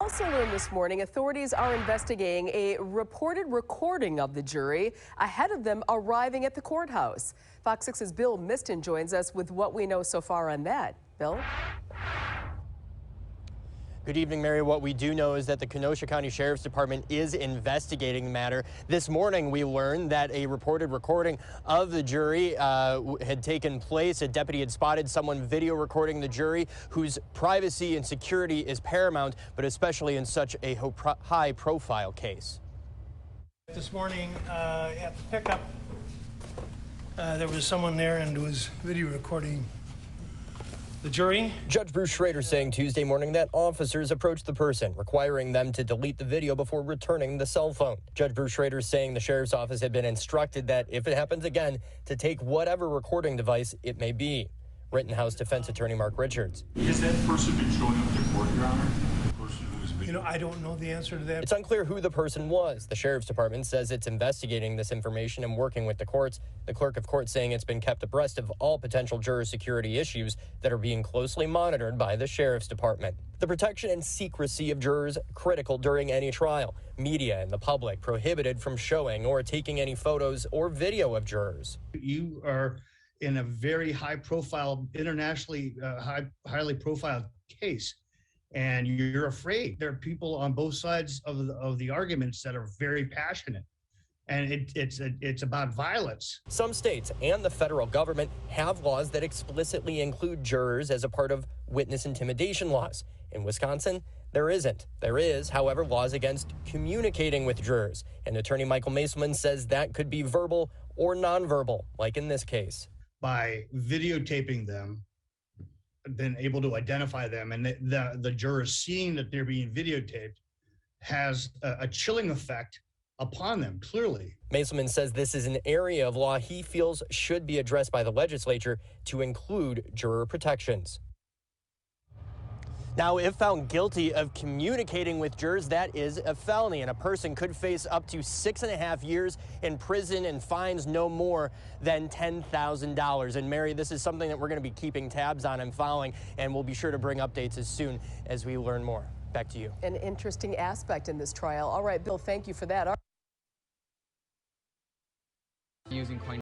Also learned this morning, authorities are investigating a reported recording of the jury ahead of them arriving at the courthouse. Fox 6's Bill Miston joins us with what we know so far on that. Bill? Good evening, Mary. What we do know is that the Kenosha County Sheriff's Department is investigating the matter. This morning, we learned that a reported recording of the jury had taken place. A deputy had spotted someone video recording the jury whose privacy and security is paramount, but especially in such a high-profile case. This morning at the pickup, there was someone there and was video recording the jury. Judge Bruce Schrader saying Tuesday morning that officers approached the person, requiring them to delete the video before returning the cell phone. Judge Bruce Schrader saying the sheriff's office had been instructed that if it happens again, to take whatever recording device it may be. Rittenhouse defense attorney Mark Richards. Has that person been showing up to court, Your Honor? I don't know the answer to that. It's unclear who the person was. The sheriff's department says it's investigating this information and working with the courts. The clerk of court saying it's been kept abreast of all potential juror security issues that are being closely monitored by the sheriff's department. The protection and secrecy of jurors critical during any trial. Media and the public prohibited from showing or taking any photos or video of jurors. You are in a very high-profile, internationally highly profiled case, and you're afraid. There are people on both sides of the arguments that are very passionate, and it's about violence. Some states and the federal government have laws that explicitly include jurors as a part of witness intimidation laws. In Wisconsin, there isn't. There is, however, laws against communicating with jurors, and attorney Michael Maselman says that could be verbal or nonverbal, like in this case. By videotaping them, been able to identify them, and the jurors seeing that they're being videotaped has a chilling effect upon them, clearly. Maselman says this is an area of law he feels should be addressed by the legislature to include juror protections. Now, if found guilty of communicating with jurors, that is a felony, and a person could face up to 6.5 years in prison and fines no more than $10,000. And Mary, this is something that we're going to be keeping tabs on and following, and we'll be sure to bring updates as soon as we learn more. Back to you. An interesting aspect in this trial. All right, Bill, thank you for that.